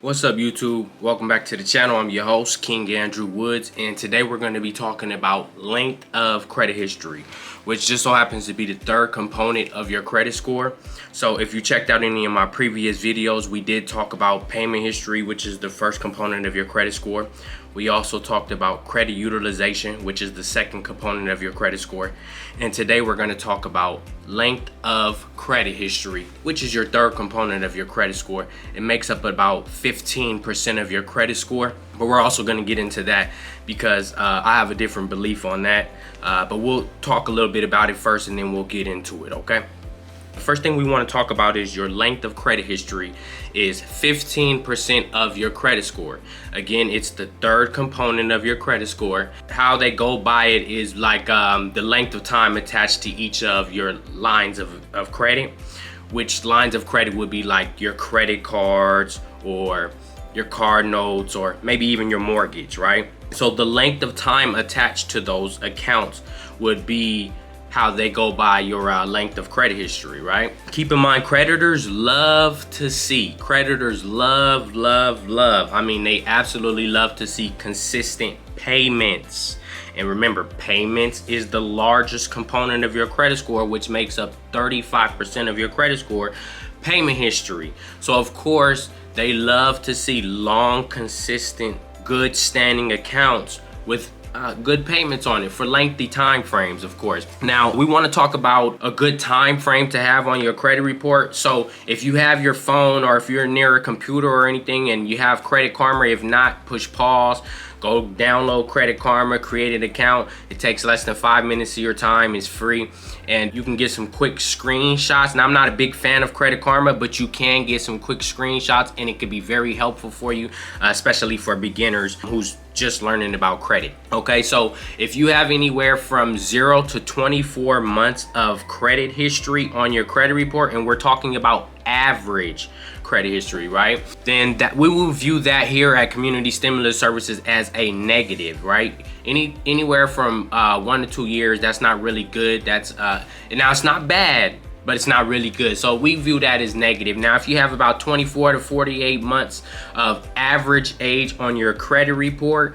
What's up, YouTube? Welcome back to the channel. I'm your host, King Andrew Woods, and today we're going to be talking about length of credit history, which just so happens to be the third component of your credit score. So if you checked out any of my previous videos, we did talk about payment history, which is the first component of your credit score. We also talked about credit utilization, which is the second component of your credit score. And today we're going to talk about length of credit history, which is your third component of your credit score. It makes up about 15% of your credit score, but we're also going to get into that because I have a different belief on that. But we'll talk a little bit about it first and then we'll get into it, okay? The first thing we want to talk about is your length of credit history is 15% of your credit score. Again, it's the third component of your credit score. How they go by it is like the length of time attached to each of your lines of credit, which lines of credit would be like your credit cards or your card notes or maybe even your mortgage, right? So the length of time attached to those accounts would be how they go by your length of credit history, right? Keep in mind, creditors love to see, love. I mean, they absolutely love to see consistent payments. And remember, payments is the largest component of your credit score, which makes up 35% of your credit score, payment history. So of course, they love to see long, consistent, good standing accounts with good payments on it for lengthy time frames, of course. Now, we want to talk about a good time frame to have on your credit report. So if you have your phone or if you're near a computer or anything and you have Credit Karma, if not, push pause, go download Credit Karma, create an account. It takes less than 5 minutes of your time. It's free and you can get some quick screenshots. Now, I'm not a big fan of Credit Karma, but you can get some quick screenshots and it could be very helpful for you, especially for beginners who's just learning about credit. Okay, so if you have anywhere from 0 to 24 months of credit history on your credit report, and we're talking about average credit history, right? Then that we will view that here at Community Stimulus Services as a negative, right? Anywhere from 1 to 2 years, that's not really good. That's now it's not bad, but it's not really good. So we view that as negative. Now, if you have about 24 to 48 months of average age on your credit report,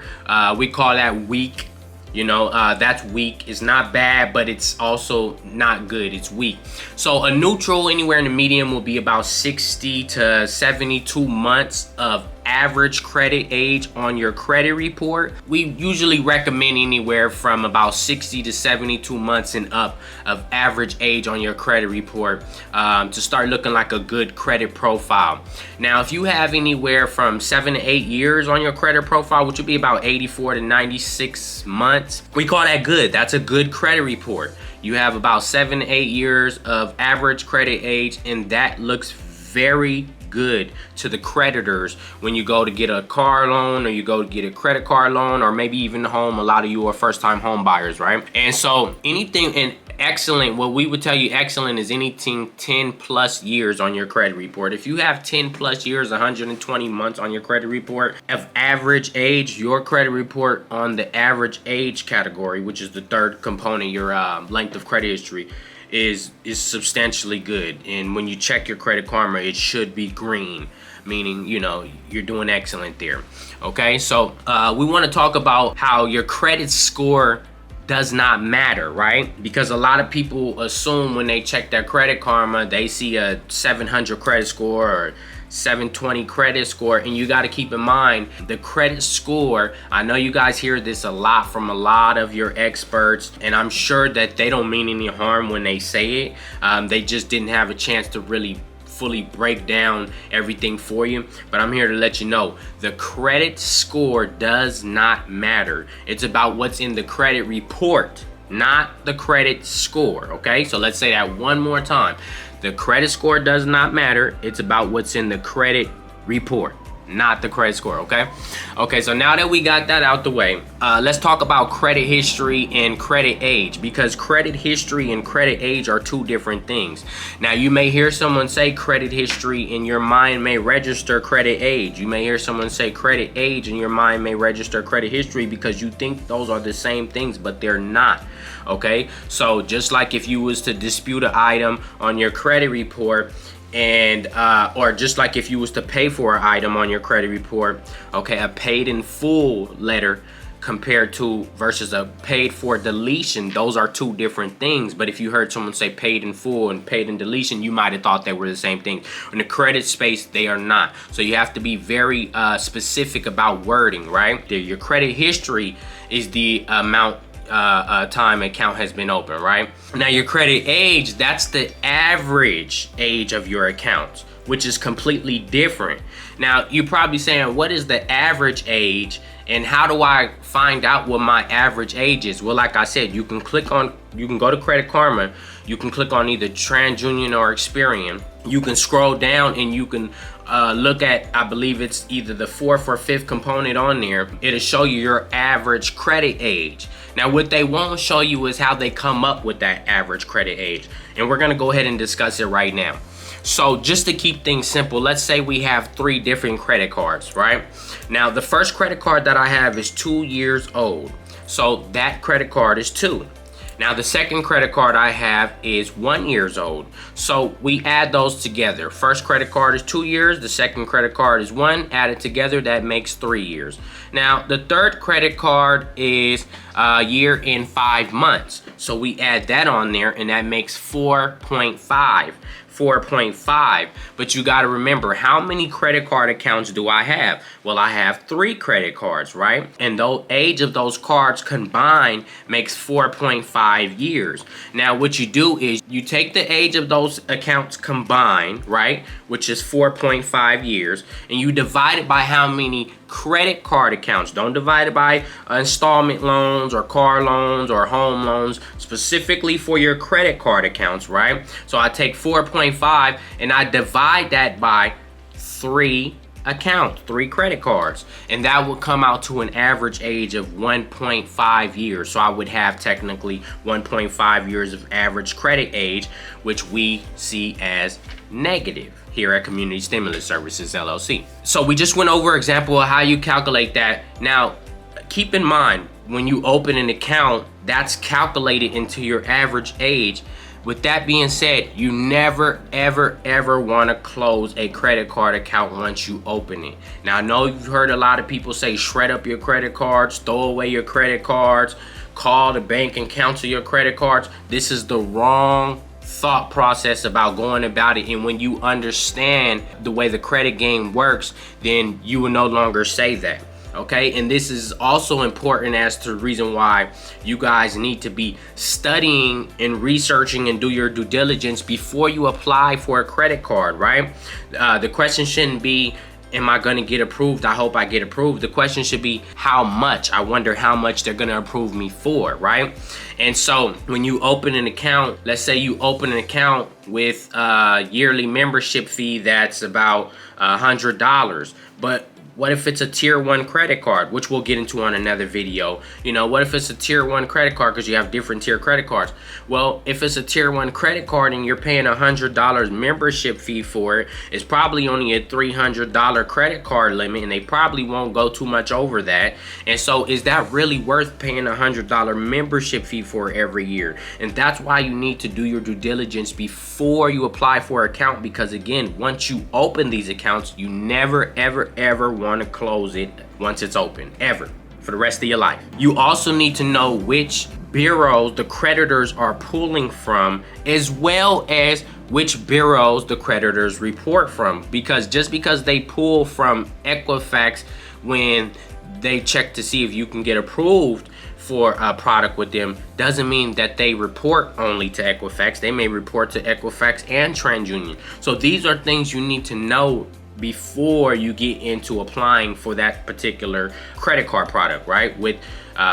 we call that weak. You know, that's weak. It's not bad, but it's also not good. It's weak. So a neutral, anywhere in the medium, will be about 60 to 72 months of average credit age on your credit report. We usually recommend anywhere from about 60 to 72 months and up of average age on your credit report to start looking like a good credit profile. Now, if you have anywhere from 7 to 8 years on your credit profile, which would be about 84 to 96 months, we call that good. That's a good credit report. You have about 7 to 8 years of average credit age, and that looks very good to the creditors when you go to get a car loan or you go to get a credit card loan or maybe even a home. A lot of you are first-time home buyers, right? And so anything in excellent, what we would tell you excellent is anything 10 plus years on your credit report. If you have 10 plus years, 120 months on your credit report of average age, your credit report on the average age category, which is the third component, your length of credit history, is substantially good. And when you check your Credit Karma, it should be green, meaning, you know, you're doing excellent there. Okay, so we want to talk about how your credit score does not matter, right? Because a lot of people assume when they check their Credit Karma, they see a 700 credit score or 720 credit score, and you got to keep in mind the credit score. I know you guys hear this a lot from a lot of your experts, and I'm sure that they don't mean any harm when they say it. They just didn't have a chance to really fully break down everything for you, but I'm here to let you know the credit score does not matter. It's about what's in the credit report, not the credit score. Okay, so let's say that one more time. The credit score does not matter. It's about what's in the credit report, not the credit score, okay? Okay, so now that we got that out the way, let's talk about credit history and credit age, because credit history and credit age are two different things. Now, you may hear someone say credit history and your mind may register credit age. You may hear someone say credit age and your mind may register credit history because you think those are the same things, but they're not. Okay, so just like if you was to dispute an item on your credit report and or just like if you was to pay for an item on your credit report, okay, a paid in full letter compared to versus a paid for deletion, those are two different things. But if you heard someone say paid in full and paid in deletion, you might have thought they were the same thing. In the credit space, they are not. So you have to be very specific about wording, right? Your credit history is the amount time account has been open, right? Now your credit age, that's the average age of your accounts, which is completely different. Now you're probably saying, what is the average age and how do I find out what my average age is? Well, like I said, you can go to Credit Karma, you can click on either TransUnion or Experian. You can scroll down and you can look at, I believe it's either the 4th or 5th component on there. It'll show you your average credit age. Now what they won't show you is how they come up with that average credit age. And we're gonna go ahead and discuss it right now. So just to keep things simple, let's say we have 3 different credit cards, right? Now the first credit card that I have is 2 years old. So that credit card is 2. Now the second credit card I have is 1 year old. So we add those together. First credit card is 2 years, the second credit card is 1, added together that makes 3 years. Now the third credit card is a year and 5 months. So we add that on there and that makes 4.5. 4.5. But you got to remember, how many credit card accounts do I have? Well, I have 3 credit cards, right? And the age of those cards combined makes 4.5 years. Now what you do is you take the age of those accounts combined, right, which is 4.5 years, and you divide it by how many credit card accounts. Don't divide it by installment loans or car loans or home loans, specifically for your credit card accounts, right? So I take 4.5 and I divide that by 3 accounts, 3 credit cards, and that would come out to an average age of 1.5 years. So I would have technically 1.5 years of average credit age, which we see as negative here at Community Stimulus Services LLC. So we just went over an example of how you calculate that. Now, keep in mind, when you open an account, that's calculated into your average age. With that being said, you never, ever want to close a credit card account once you open it. Now, I know you've heard a lot of people say shred up your credit cards, throw away your credit cards, call the bank and cancel your credit cards. This is the wrong thought process about going about it. And when you understand the way the credit game works, then you will no longer say that. Okay, and this is also important as to the reason why you guys need to be studying and researching and do your due diligence before you apply for a credit card, right? The question shouldn't be, am I going to get approved? I hope I get approved. The question should be, how much? I wonder how much they're going to approve me for, right? And so when you open an account, let's say you open an account with a yearly membership fee that's about $100, but what if it's a tier 1 credit card, which we'll get into on another video? You know, what if it's a tier 1 credit card, because you have different tier credit cards? Well, if it's a tier 1 credit card and you're paying $100 membership fee for it, it's probably only a $300 credit card limit, and they probably won't go too much over that. And so is that really worth paying $100 membership fee for every year? And that's why you need to do your due diligence before you apply for an account, because again, once you open these accounts, you never, ever want to close it once it's open, ever, for the rest of your life. You also need to know which bureaus the creditors are pulling from, as well as which bureaus the creditors report from, because just because they pull from Equifax when they check to see if you can get approved for a product with them doesn't mean that they report only to Equifax. They may report to Equifax and TransUnion. So these are things you need to know before you get into applying for that particular credit card product, right? With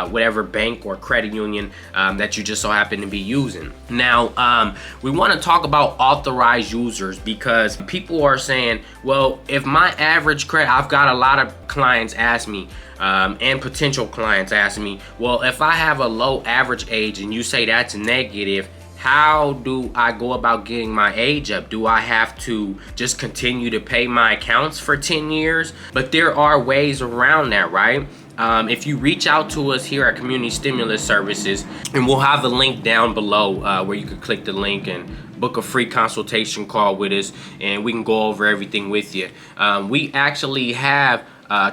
whatever bank or credit union that you just so happen to be using. Now, we want to talk about authorized users, because people are saying, well, if my average credit, I've got a lot of clients ask me, and potential clients ask me, well, if I have a low average age and you say that's negative, how do I go about getting my age up? Do I have to just continue to pay my accounts for 10 years? But there are ways around that, right? If you reach out to us here at Community Stimulus Services, and we'll have a link down below where you can click the link and book a free consultation call with us, and we can go over everything with you. We actually have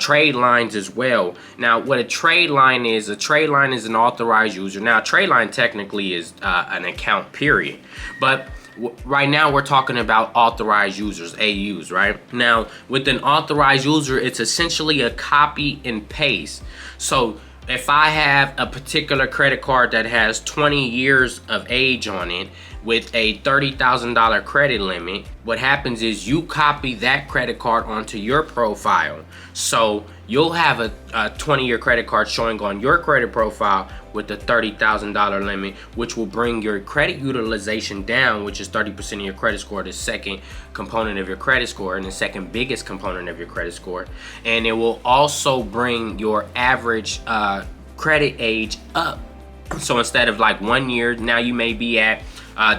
trade lines as well. Now, what a trade line is an authorized user. Now, a trade line technically is an account, period. But right now we're talking about authorized users, AUs, right? Now, with an authorized user, it's essentially a copy and paste. So if I have a particular credit card that has 20 years of age on it with a $30,000 credit limit, what happens is you copy that credit card onto your profile. So you'll have a 20-year credit card showing on your credit profile with a $30,000 limit, which will bring your credit utilization down, which is 30% of your credit score, the second component of your credit score and the second biggest component of your credit score. And it will also bring your average credit age up. So instead of like 1 year, now you may be at,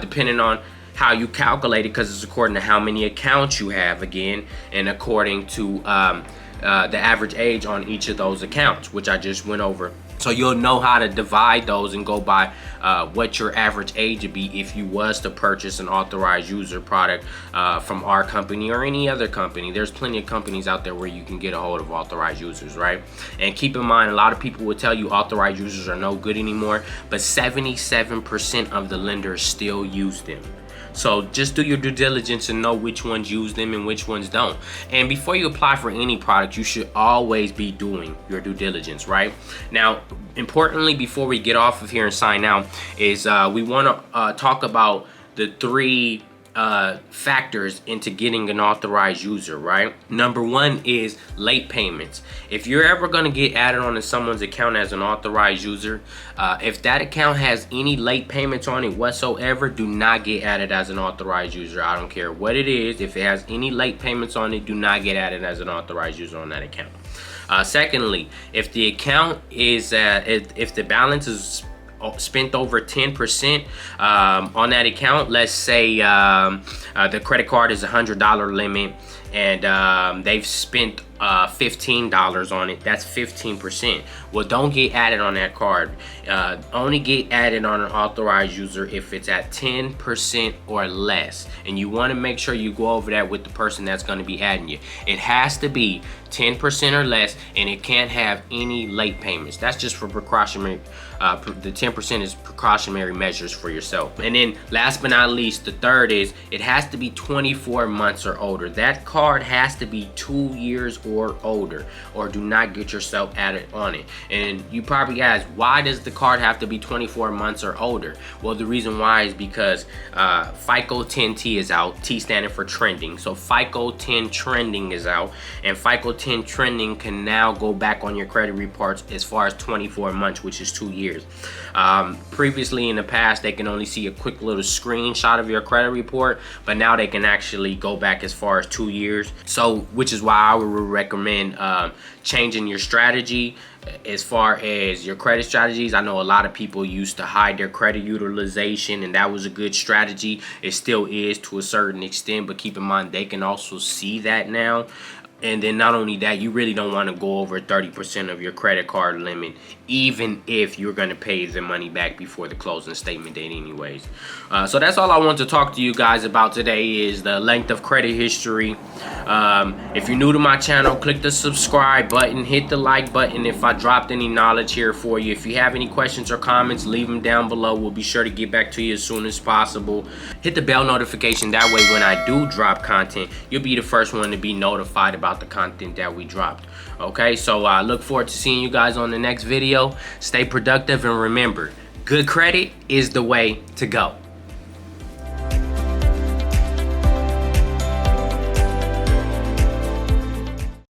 depending on how you calculate it, because it's according to how many accounts you have again, and according to the average age on each of those accounts, which I just went over. So you'll know how to divide those and go by what your average age would be if you was to purchase an authorized user product from our company or any other company. There's plenty of companies out there where you can get a hold of authorized users, right? And keep in mind, a lot of people will tell you authorized users are no good anymore, but 77% of the lenders still use them. So just do your due diligence and know which ones use them and which ones don't. And before you apply for any product, you should always be doing your due diligence, right? Now, importantly, before we get off of here and sign out, is we want to talk about the three factors into getting an authorized user, right? Number one is late payments. If you're ever going to get added onto someone's account as an authorized user, if that account has any late payments on it whatsoever, do not get added as an authorized user. I don't care what it is. If it has any late payments on it, do not get added as an authorized user on that account. Secondly, if the account is if the balance is spent over 10% on that account, let's say the credit card is $100 limit and they've spent $15 on it, that's 15%. Well, don't get added on that card. Only get added on an authorized user if it's at 10% or less, and you want to make sure you go over that with the person that's going to be adding you. It has to be 10% or less, and it can't have any late payments. That's just for precautionary. The 10% is precautionary measures for yourself. And then last but not least, the third is it has to be 24 months or older. That card has to be 2 years or older, or do not get yourself added on it. And you probably ask, why does the card have to be 24 months or older? Well, the reason why is because FICO 10T is out, T standing for trending. So FICO 10 trending is out, and FICO 10 trending can now go back on your credit reports as far as 24 months, which is 2 years. Previously in the past, they can only see a quick little screenshot of your credit report, but now they can actually go back as far as 2 years. So, which is why I would recommend changing your strategy as far as your credit strategies. I know a lot of people used to hide their credit utilization, and that was a good strategy. It still is to a certain extent, but keep in mind they can also see that now. And then not only that, you really don't want to go over 30% of your credit card limit, even if you're going to pay the money back before the closing statement date anyways. So that's all I want to talk to you guys about today, is the length of credit history. If you're new to my channel, click the subscribe button, hit the like button if I dropped any knowledge here for you. If you have any questions or comments, leave them down below. We'll be sure to get back to you as soon as possible. Hit the bell notification, that way when I do drop content, you'll be the first one to be notified about the content that we dropped. Okay, so I look forward to seeing you guys on the next video. Stay productive, and remember, good credit is the way to go.